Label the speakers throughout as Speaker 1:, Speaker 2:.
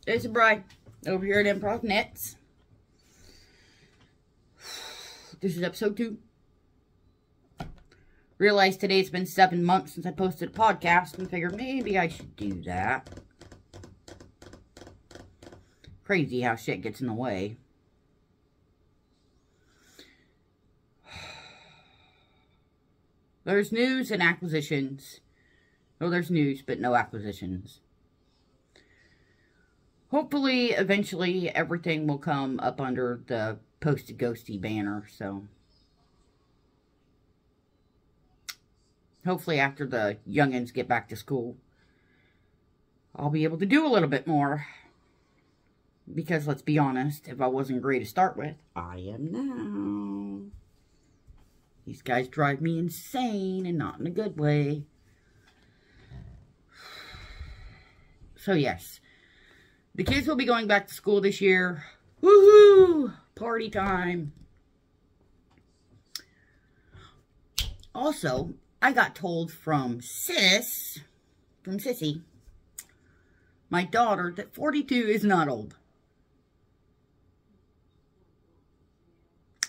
Speaker 1: It's a Bride over here at Improv Knits. This is episode 2. Realized today it's been 7 months since I posted a podcast and figured maybe I should do that. Crazy how shit gets in the way. There's news and acquisitions. Oh, there's news, but no acquisitions. Hopefully, eventually, everything will come up under the Posted Ghosty banner, so. Hopefully, after the youngins get back to school, I'll be able to do a little bit more. Because, let's be honest, if I wasn't great to start with, I am now. These guys drive me insane, and not in a good way. So, yes. The kids will be going back to school this year. Woohoo! Party time. Also, I got told from Sissy, my daughter, that 42 is not old.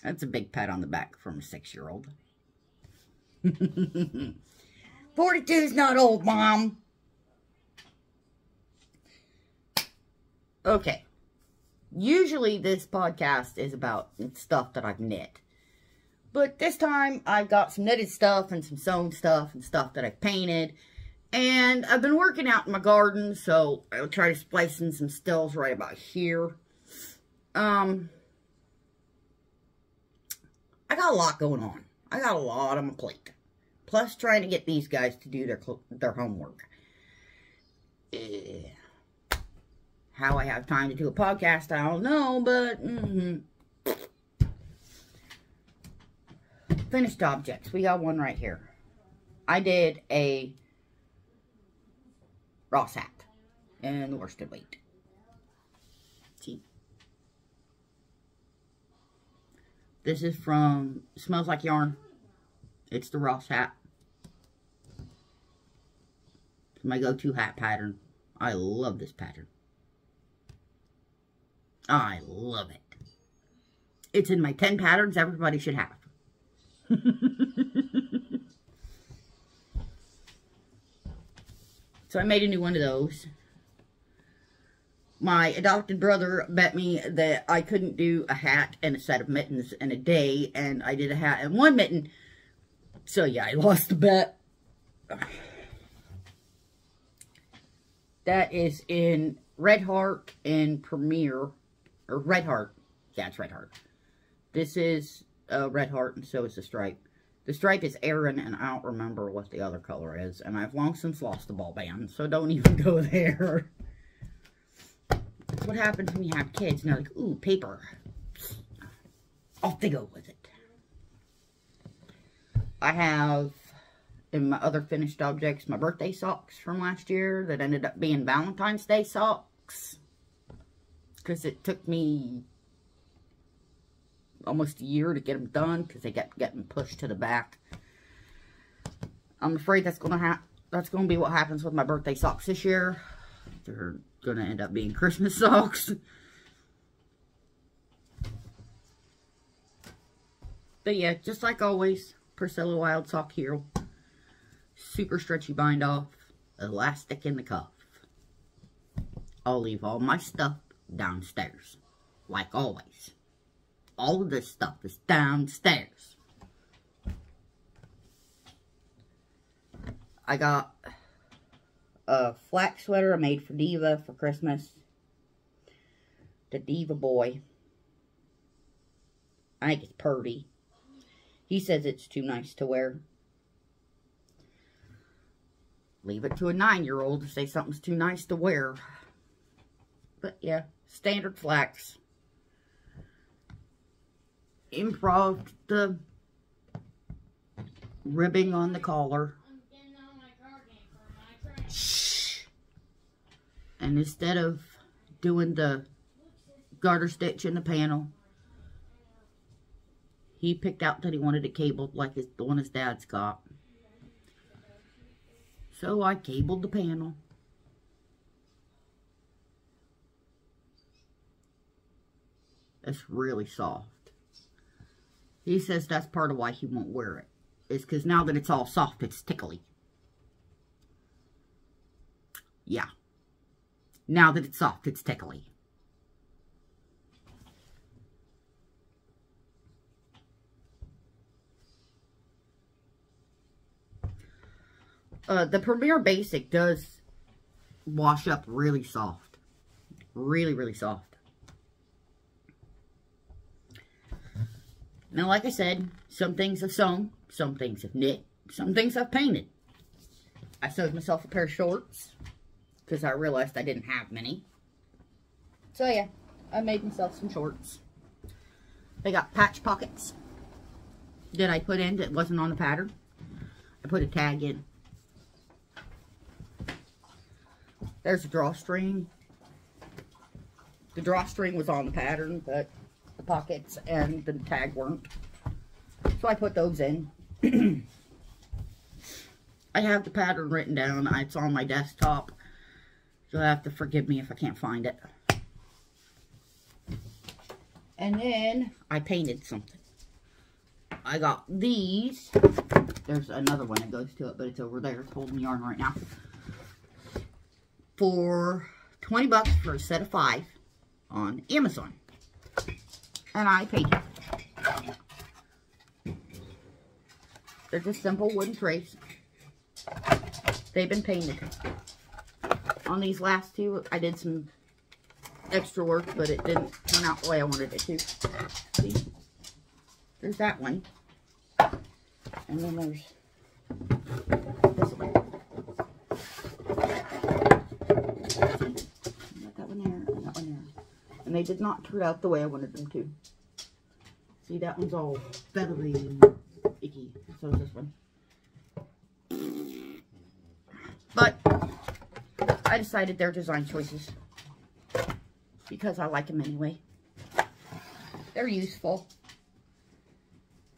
Speaker 1: That's a big pat on the back from a 6-year-old. 42 is not old, Mom. Okay. Usually this podcast is about stuff that I've knit. But this time I've got some knitted stuff and some sewn stuff and stuff that I've painted. And I've been working out in my garden, so I'll try to splice in some stills right about here. I got a lot going on. I got a lot on my plate. Plus trying to get these guys to do their homework. How I have time to do a podcast, I don't know, but Finished objects. We got one right here. I did a Ross hat in the worsted weight. See? This is from Smells Like Yarn. It's the Ross hat. It's my go-to hat pattern. I love this pattern. I love it. It's in my 10 patterns everybody should have. So I made a new one of those. My adopted brother bet me that I couldn't do a hat and a set of mittens in a day, and I did a hat and one mitten. So yeah, I lost the bet. That is in Red Heart and Premier, or Red Heart. Yeah, it's Red Heart. This is Red Heart, and so is the stripe. The stripe is Aaron, and I don't remember what the other color is, and I've long since lost the ball band, so don't even go there. That's what happens when you have kids, and they're like, ooh, paper. Off they go with it. I have, in my other finished objects, my birthday socks from last year that ended up being Valentine's Day socks. Because it took me almost a year to get them done because they kept getting pushed to the back. I'm afraid that's going to be what happens with my birthday socks this year. They're going to end up being Christmas socks. But yeah, just like always, Priscilla Wild Sock Hero. Super stretchy bind off. Elastic in the cuff. I'll leave all my stuff downstairs. Like always. All of this stuff is downstairs. I got a flax sweater I made for Diva for Christmas. The Diva boy. I think it's purty. He says it's too nice to wear. Leave it to a 9-year-old to say something's too nice to wear. But yeah, standard flax. Improv the ribbing on the collar. Shh. And instead of doing the garter stitch in the panel, he picked out that he wanted it cabled like the one his dad's got. So I cabled the panel. It's really soft. He says that's part of why he won't wear it. It's because now that it's all soft, it's tickly. Yeah. Now that it's soft, it's tickly. The Premier Basic does wash up really soft. Really, really soft. Now, like I said, some things I've sewn, some things I've knit, some things I've painted. I sewed myself a pair of shorts because I realized I didn't have many. So, yeah, I made myself some shorts. They got patch pockets that I put in that wasn't on the pattern. I put a tag in. There's a drawstring. The drawstring was on the pattern, but the pockets and the tag weren't. So I put those in. I have the pattern written down. It's on my desktop. So you'll have to forgive me if I can't find it. And then I painted something. I got these. There's another one that goes to it, but it's over there. It's holding yarn right now. For 20 bucks for a set of 5 on Amazon. And I painted. They're just simple wooden trays. They've been painted. On these last two, I did some extra work, but it didn't turn out the way I wanted it to. See? There's that one. And then there's this one. And they did not turn out the way I wanted them to. See, that one's all feathery and icky. So is this one. But I decided they're design choices because I like them anyway. They're useful.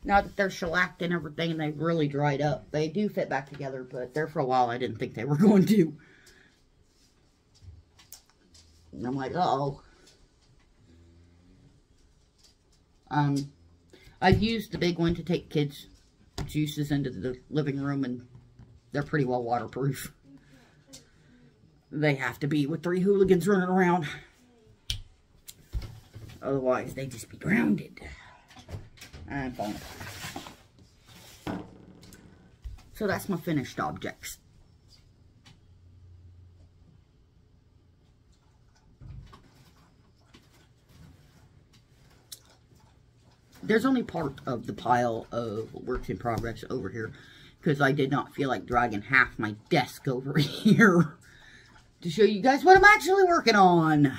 Speaker 1: Now that they're shellacked and everything and they've really dried up, they do fit back together, but there for a while I didn't think they were going to. And I'm like, uh-oh. I've used the big one to take kids' juices into the living room, and they're pretty well waterproof. They have to be with 3 hooligans running around. Otherwise, they'd just be grounded. And falling apart. So that's my finished objects. There's only part of the pile of works in progress over here because I did not feel like dragging half my desk over here to show you guys what I'm actually working on.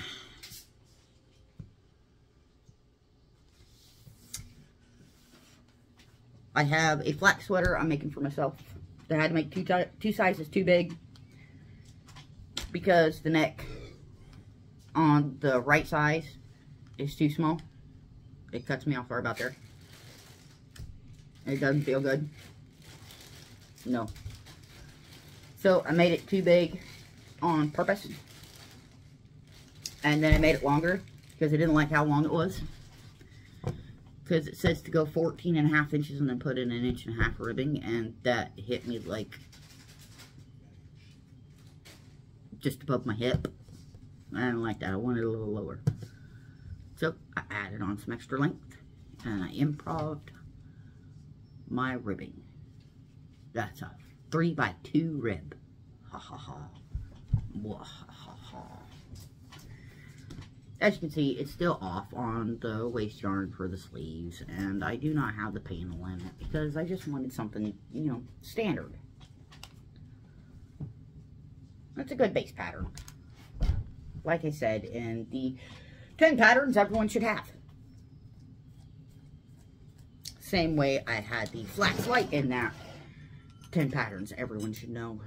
Speaker 1: I have a flack sweater I'm making for myself. I had to make two sizes too big because the neck on the right size is too small. It cuts me off right about there. It doesn't feel good. No. So I made it too big on purpose. And then I made it longer because I didn't like how long it was. Because it says to go 14.5 inches and then put in 1.5 inches ribbing. And that hit me like just above my hip. I didn't like that. I wanted it a little lower. So I added on some extra length and I improved my ribbing. That's a 3x2 rib. Ha ha ha. Mwah, ha ha ha. As you can see, it's still off on the waist yarn for the sleeves, and I do not have the panel in it because I just wanted something, you know, standard. That's a good base pattern. Like I said, in the 10 patterns everyone should have. Same way I had the flax light in that 10 patterns everyone should know.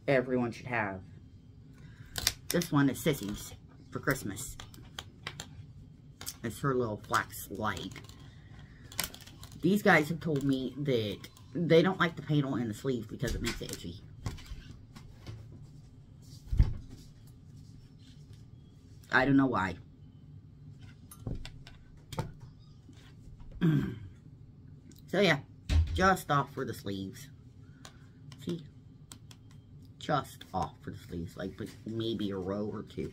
Speaker 1: Everyone should have. This one is Sissy's for Christmas. It's her little flax light. These guys have told me that they don't like the panel in the sleeve because it makes it itchy. I don't know why. So yeah, just off for the sleeves. See? Just off for the sleeves, like maybe a row or two.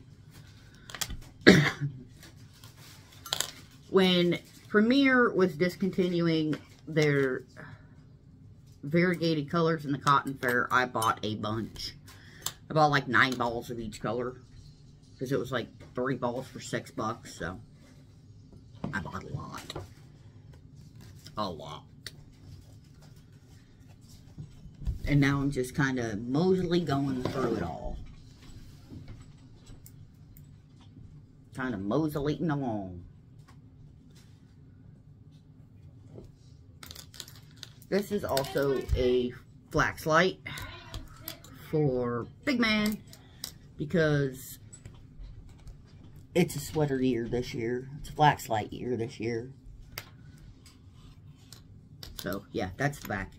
Speaker 1: When Premier was discontinuing their variegated colors in the cotton fair, I bought a bunch. I bought like 9 balls of each color, because it was like 30 balls for $6, so I bought a lot. A lot. And now I'm just kind of moseyly going through it all. Kind of moseying along. This is also a flax light for Big Man, because it's a sweater year this year. It's a flax light year this year. So, yeah, that's the back.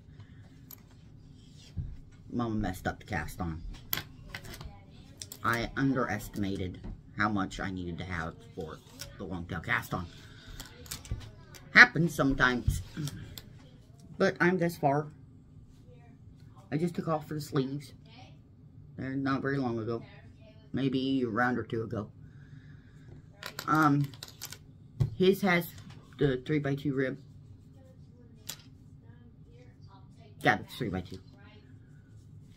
Speaker 1: Mama messed up the cast on. I underestimated how much I needed to have for the long tail cast on. Happens sometimes. But I'm this far. I just took off for the sleeves. They're not very long ago. Maybe a round or two ago. His has the 3x2 rib. Yeah, it's 3x2.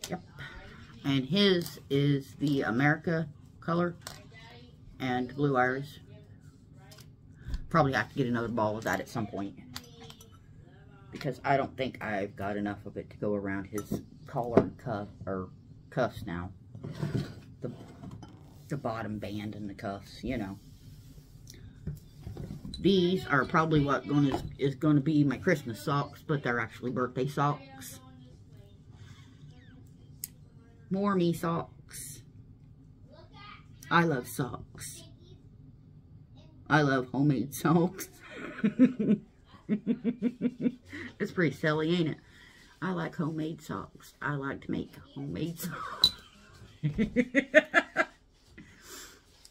Speaker 1: Yep. And his is the America color and blue iris. Probably have to get another ball of that at some point, because I don't think I've got enough of it to go around his collar and cuff, or cuffs now. The bottom band and the cuffs, you know. These are probably what is going to be my Christmas socks, but they're actually birthday socks. More me socks. I love socks. I love homemade socks. It's pretty silly, ain't it? I like homemade socks. I like to make homemade socks.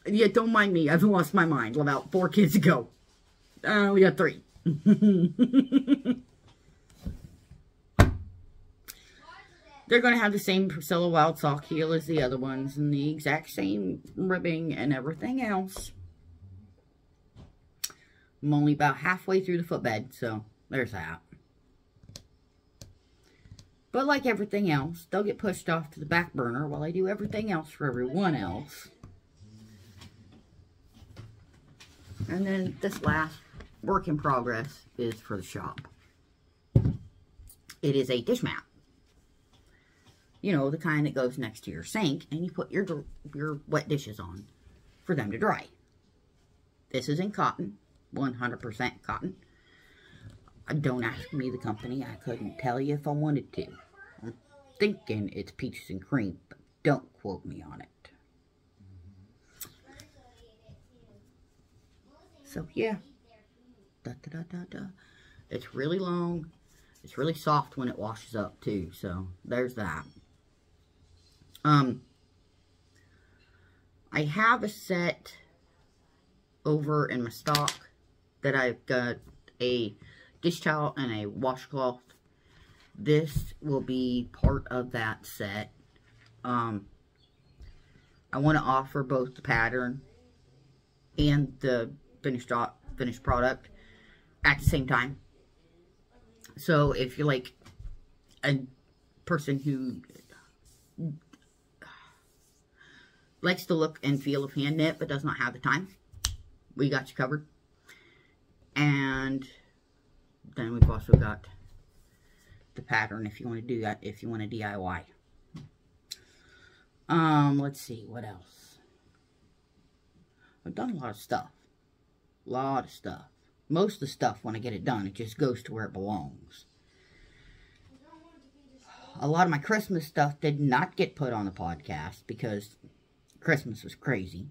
Speaker 1: Yeah, don't mind me. I've lost my mind about 4 kids ago. We got 3. They're going to have the same Priscilla Wild sock heel as the other ones, and the exact same ribbing and everything else. I'm only about halfway through the footbed, so there's that. But like everything else, they'll get pushed off to the back burner while I do everything else for everyone else. And then this last work in progress is for the shop. It is a dish mat. You know, the kind that goes next to your sink, and you put your wet dishes on for them to dry. This is in cotton, 100% cotton. Don't ask me the company. I couldn't tell you if I wanted to. I'm thinking it's peaches and cream, but don't quote me on it. So, yeah. It's really long. It's really soft when it washes up, too. So, there's that. I have a set over in my stock that I've got a dish towel and a washcloth. This will be part of that set. I want to offer both the pattern and the finished product at the same time. So if you're like a person who likes the look and feel of hand knit but does not have the time, we got you covered. And then we've also got the pattern if you want to do that, if you want to DIY. Let's see, what else? I've done a lot of stuff. Most of the stuff, when I get it done, it just goes to where it belongs. A lot of my Christmas stuff did not get put on the podcast because Christmas was crazy.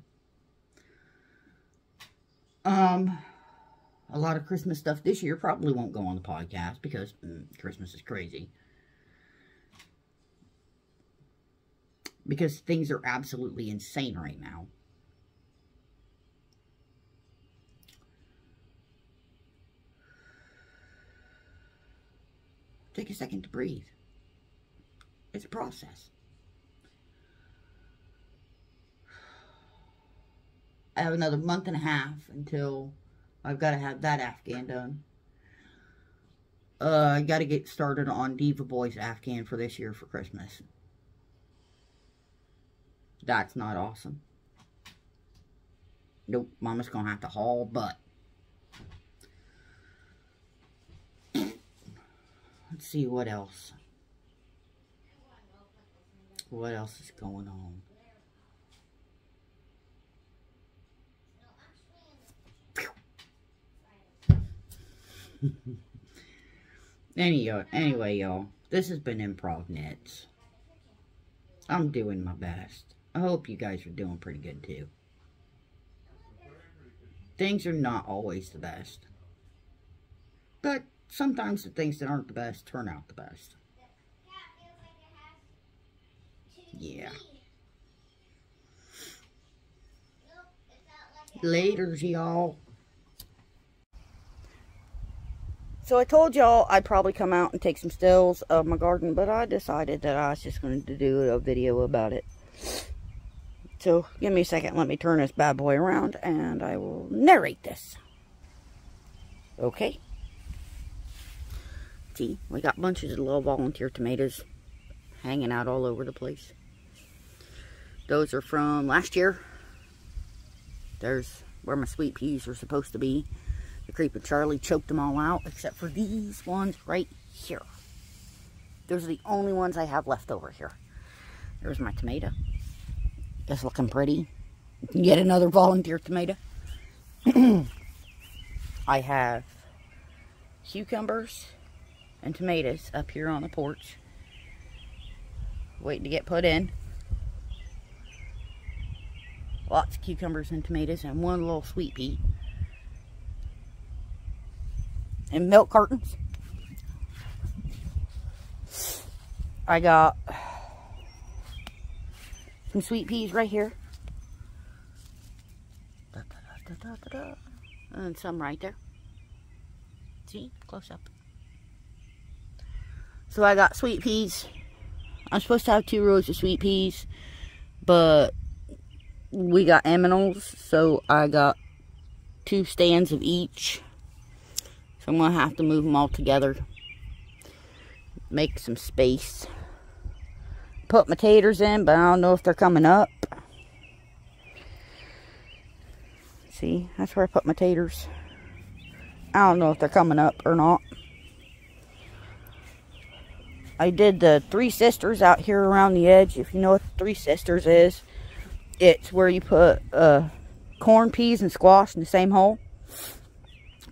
Speaker 1: A lot of Christmas stuff this year probably won't go on the podcast because Christmas is crazy. Because things are absolutely insane right now. Take a second to breathe. It's a process. I have another month and a half until I've got to have that Afghan done. I got to get started on Diva Boy's Afghan for this year for Christmas. That's not awesome. Nope, Mama's going to have to haul butt. Let's see what else. What else is going on? Anyway, y'all, this has been Improv Knits. I'm doing my best. I hope you guys are doing pretty good too. Things are not always the best, but sometimes the things that aren't the best turn out the best. Yeah. Laters, y'all. So I told y'all I'd probably come out and take some stills of my garden, but I decided that I was just going to do a video about it. So give me a second, let me turn this bad boy around and I will narrate this. Okay. See, we got bunches of little volunteer tomatoes hanging out all over the place. Those are from last year. There's where my sweet peas are supposed to be. The Creeping Charlie choked them all out, except for these ones right here. Those are the only ones I have left over here. There's my tomato. It's looking pretty. Yet another volunteer tomato. I have cucumbers and tomatoes up here on the porch, waiting to get put in. Lots of cucumbers and tomatoes and one little sweet pea. And milk cartons. I got some sweet peas right here. And some right there. See? Close up. So I got sweet peas. I'm supposed to have 2 rows of sweet peas, but we got aminals, so I got 2 stands of each. So I'm going to have to move them all together. Make some space. Put my taters in, but I don't know if they're coming up. See, that's where I put my taters. I don't know if they're coming up or not. I did the 3 Sisters out here around the edge. If you know what the 3 Sisters is, it's where you put corn, peas, and squash in the same hole.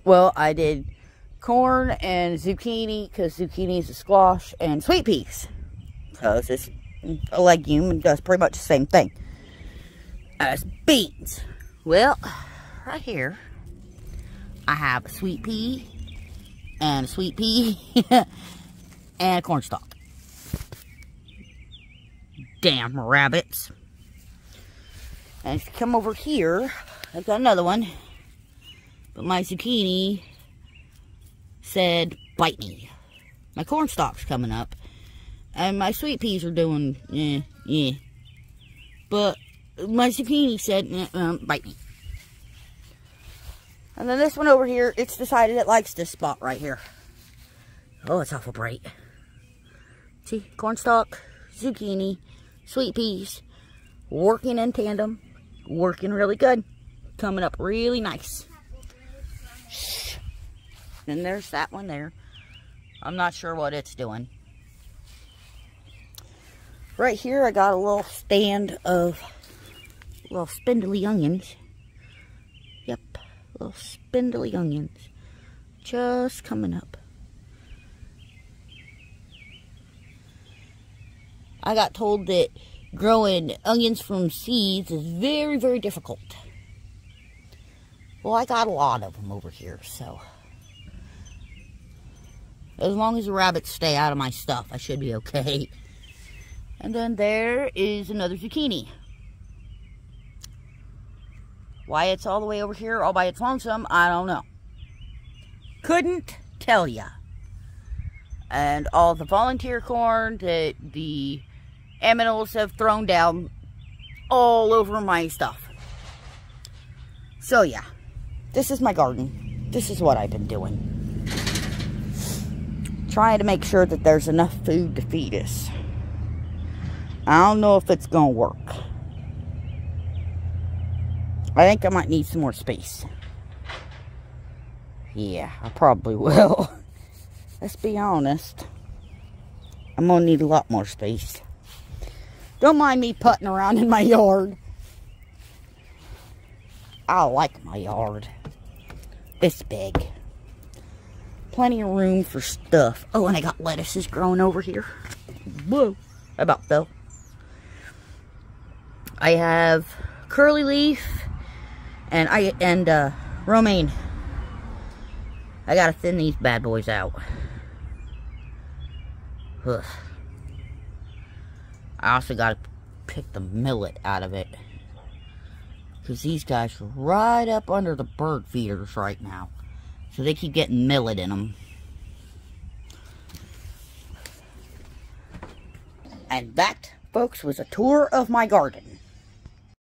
Speaker 1: Well, I did corn and zucchini, because zucchini is a squash, and sweet peas. So it's just a legume and does pretty much the same thing as beans. Well, right here, I have a sweet pea, and a sweet pea, and a cornstalk. Damn rabbits. And if you come over here, I've got another one. But my zucchini said, bite me. My cornstalk's coming up. And my sweet peas are doing, yeah. But my zucchini said, bite me. And then this one over here, it's decided it likes this spot right here. Oh, it's awful bright. See, cornstalk, zucchini, sweet peas, working in tandem, working really good, coming up really nice. Then there's that one there. I'm not sure what it's doing. Right here, I got a little stand of little spindly onions. Yep, little spindly onions. Just coming up. I got told that growing onions from seeds is very, very difficult. Well, I got a lot of them over here, so as long as the rabbits stay out of my stuff, I should be okay. And then there is another zucchini. Why it's all the way over here all by its lonesome, I don't know. Couldn't tell ya. And all the volunteer corn that the aminals have thrown down all over my stuff. So yeah, this is my garden. This is what I've been doing. Trying to make sure that there's enough food to feed us. I don't know if it's gonna work. I think I might need some more space. Yeah, I probably will. Let's be honest. I'm gonna need a lot more space. Don't mind me putting around in my yard. I like my yard. It's big. Plenty of room for stuff. Oh, and I got lettuces growing over here. Whoa. I about fell. I have curly leaf and romaine. I gotta thin these bad boys out. Ugh. I also gotta pick the millet out of it, because these guys are right up under the bird feeders right now, so they keep getting millet in them. And that, folks, was a tour of my garden.